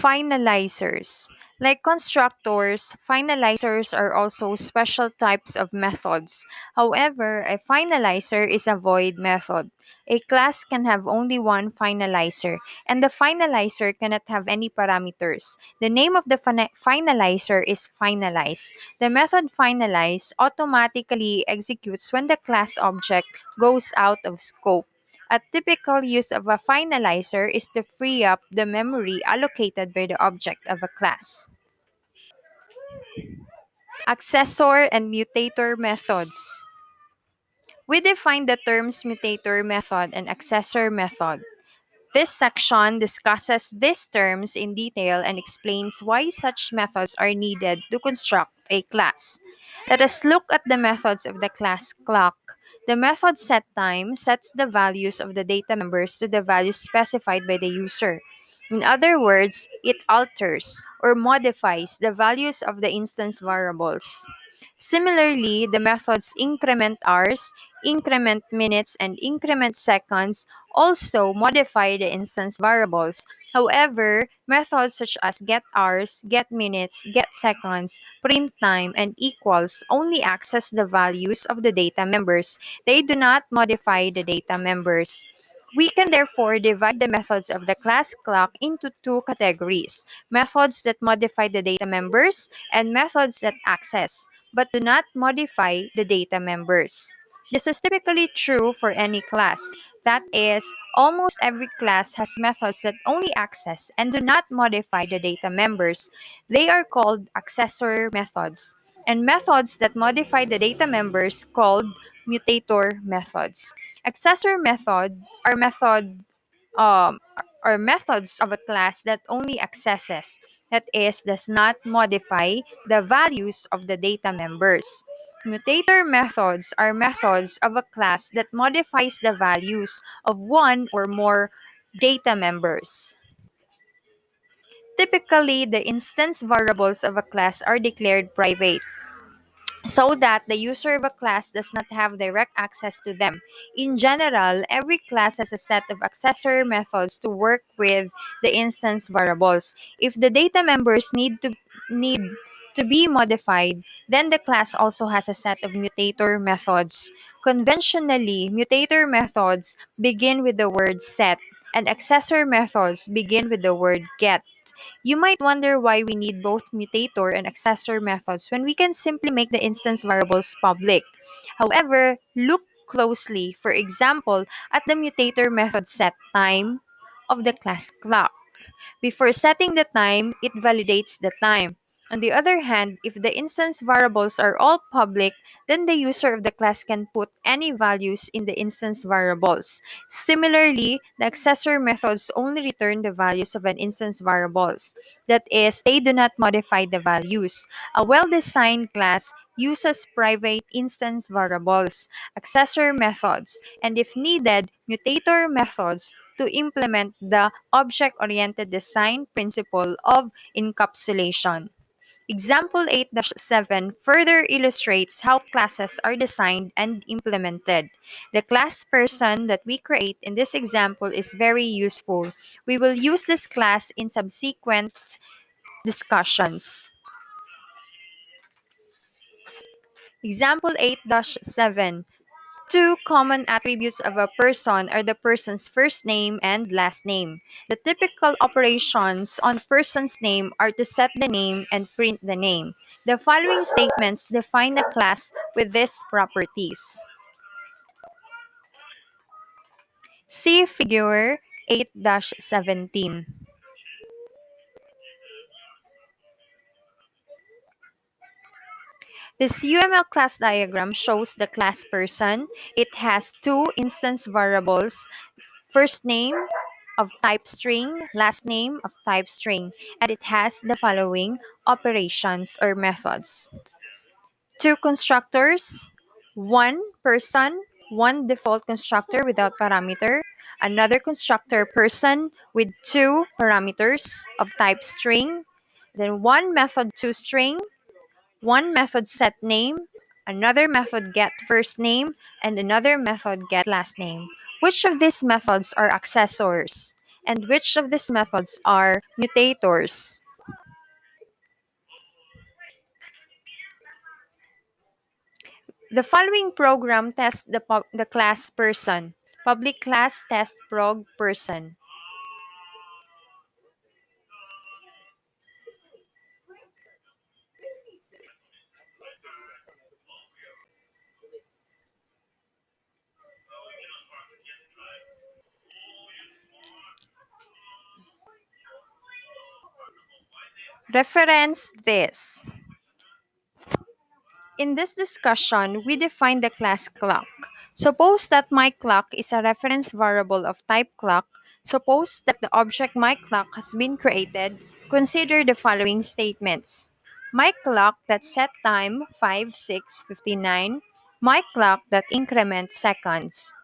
Finalizers. Like constructors, finalizers are also special types of methods. However, a finalizer is a void method. A class can have only one finalizer, and the finalizer cannot have any parameters. The name of the finalizer is finalize. The method finalize automatically executes when the class object goes out of scope. A typical use of a finalizer is to free up the memory allocated by the object of a class. Accessor and mutator methods. We define the terms mutator method and accessor method. This section discusses these terms in detail and explains why such methods are needed to construct a class. Let us look at the methods of the class clock. The method setTime sets the values of the data members to the values specified by the user. In other words, it alters or modifies the values of the instance variables. Similarly, the methods increment hours, increment minutes, and increment seconds also modify the instance variables. However, methods such as getHours, getMinutes, getSeconds, printTime, and equals only access the values of the data members. They do not modify the data members. We can therefore divide the methods of the class clock into two categories: methods that modify the data members and methods that access but do not modify the data members. This is typically true for any class. That is, almost every class has methods that only access and do not modify the data members. They are called accessor methods, and methods that modify the data members called mutator methods. Accessor method um, are methods of a class that only accesses, that is, does not modify the values of the data members. Mutator methods are methods of a class that modifies the values of one or more data members. Typically, the instance variables of a class are declared private so that the user of a class does not have direct access to them. In general, every class has a set of accessor methods to work with the instance variables. If the data members need to be modified, then the class also has a set of mutator methods. Conventionally, mutator methods begin with the word set, and accessor methods begin with the word get. You might wonder why we need both mutator and accessor methods when we can simply make the instance variables public. However, look closely, for example, at the mutator method setTime of the class clock. Before setting the time, it validates the time. On the other hand, if the instance variables are all public, then the user of the class can put any values in the instance variables. Similarly, the accessor methods only return the values of an instance variables. That is, they do not modify the values. A well-designed class uses private instance variables, accessor methods, and if needed, mutator methods to implement the object-oriented design principle of encapsulation. Example 8-7 further illustrates how classes are designed and implemented. The class person that we create in this example is very useful. We will use this class in subsequent discussions. Example 8-7. Two common attributes of a person are the person's first name and last name. The typical operations on person's name are to set the name and print the name. The following statements define a class with these properties. See figure 8-17. This UML class diagram shows the class person. It has two instance variables: first name of type string, last name of type string, and it has the following operations or methods. Two constructors, one person, one default constructor without parameter, another constructor person with two parameters of type string, then one method toString, one method setName, another method getFirstName, and another method getLastName. Which of these methods are accessors? and which of these methods are mutators? The following program tests the class person. Public class test prog person. Reference this. In this discussion, we define the class clock. Suppose that my clock is a reference variable of type clock. Suppose that the object my clock has been created. Consider the following statements. My clock that set time 5:6:59. My clock that increments seconds.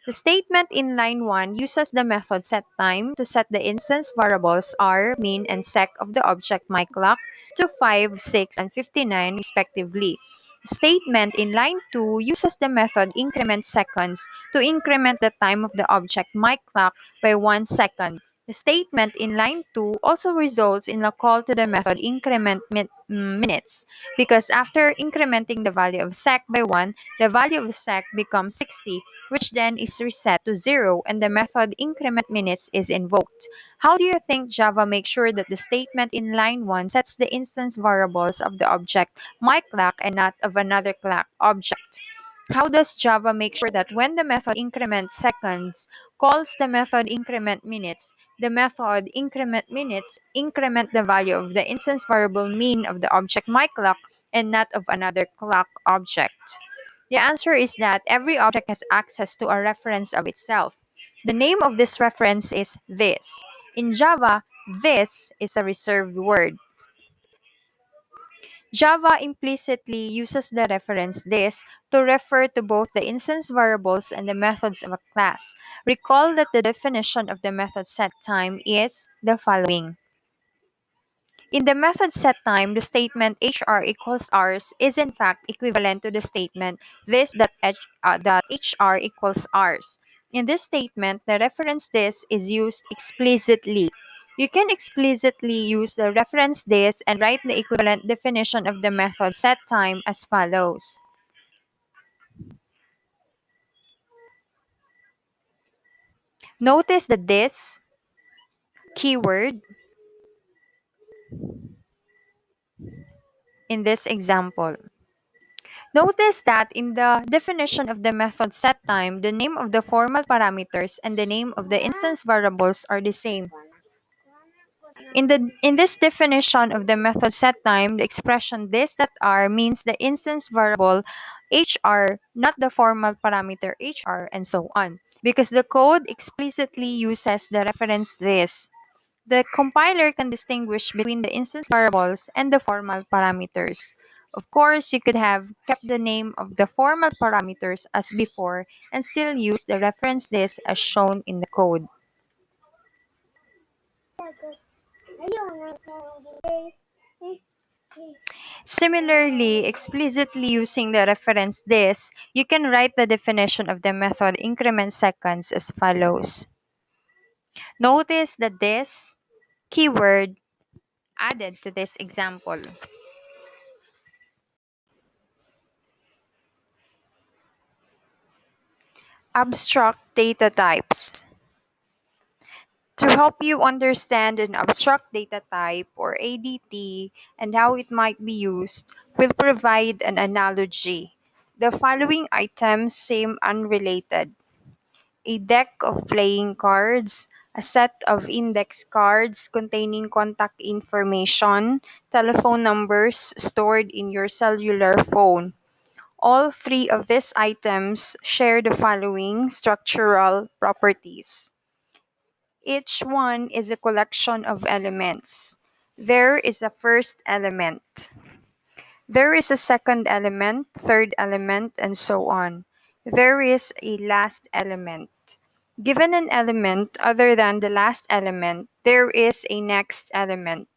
The statement in line 1 uses the method setTime to set the instance variables r, min, and sec of the object myClock to 5, 6, and 59 respectively. The statement in line 2 uses the method increment_seconds to increment the time of the object myClock by 1 second. The statement in line 2 also results in a call to the method increment_minutes because after incrementing the value of sec by 1, the value of sec becomes 60, which then is reset to 0 and the method increment_minutes is invoked. How do you think Java makes sure that the statement in line 1 sets the instance variables of the object myClock and not of another clock object? How does Java make sure that when the method increment_seconds calls the method increment_minutes, the method increment_minutes increment the value of the instance variable min of the object myClock and not of another clock object? The answer is that every object has access to a reference of itself. The name of this reference is this. In Java, this is a reserved word. Java implicitly uses the reference this to refer to both the instance variables and the methods of a class. Recall that the definition of the method setTime is the following. In the method setTime, the statement hr equals ours is in fact equivalent to the statement that hr equals ours. In this statement, the reference this is used explicitly. You can explicitly use the reference this and write the equivalent definition of the method setTime as follows. Notice the this keyword in this example. Notice that in the definition of the method setTime, the name of the formal parameters and the name of the instance variables are the same. In this definition of the method setTime, the expression this that r means the instance variable hr, not the formal parameter hr, and so on. Because the code explicitly uses the reference this. The compiler can distinguish between the instance variables and the formal parameters. Of course, you could have kept the name of the formal parameters as before and still use the reference this as shown in the code. Similarly, explicitly using the reference this, you can write the definition of the method increment_seconds as follows. Notice the this keyword added to this example. Abstract data types. To help you understand an abstract data type or ADT and how it might be used, we'll provide an analogy. The following items seem unrelated: a deck of playing cards, a set of index cards containing contact information, telephone numbers stored in your cellular phone. All three of these items share the following structural properties. Each one is a collection of elements. There is a first element. There is a second element, third element, and so on. There is a last element. Given an element other than the last element, there is a next element.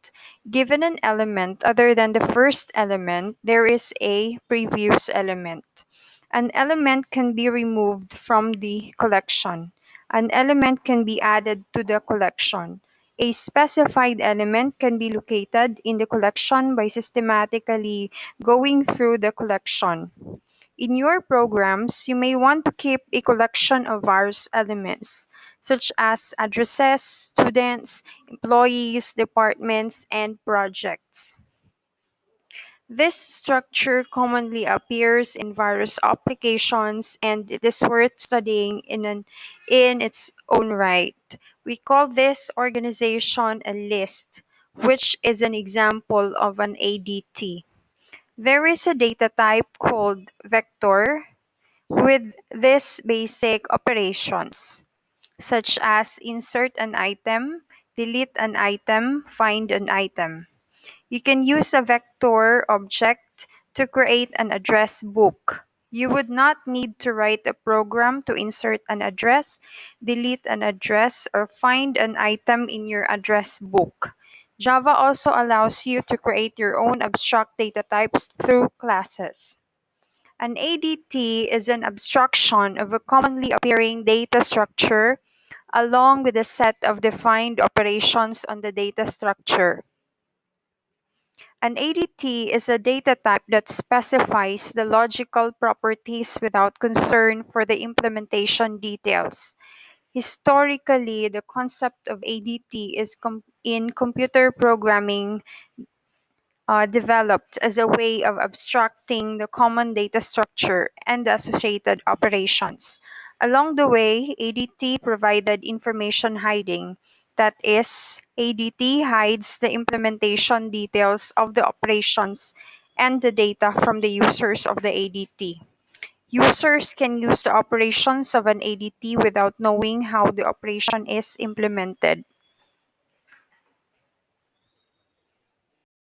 Given an element other than the first element, there is a previous element. An element can be removed from the collection. An element can be added to the collection. A specified element can be located in the collection by systematically going through the collection. In your programs, you may want to keep a collection of various elements, such as addresses, students, employees, departments, and projects. This structure commonly appears in various applications and it is worth studying in its own right. We call this organization a list, which is an example of an ADT. There is a data type called vector with these basic operations, such as insert an item, delete an item, find an item. You can use a vector object to create an address book. You would not need to write a program to insert an address, delete an address, or find an item in your address book. Java also allows you to create your own abstract data types through classes. An ADT is an abstraction of a commonly appearing data structure along with a set of defined operations on the data structure. An ADT is a data type that specifies the logical properties without concern for the implementation details. Historically, the concept of ADT is in computer programming developed as a way of abstracting the common data structure and the associated operations. Along the way, ADT provided information hiding. That is, ADT hides the implementation details of the operations and the data from the users of the ADT. Users can use the operations of an ADT without knowing how the operation is implemented.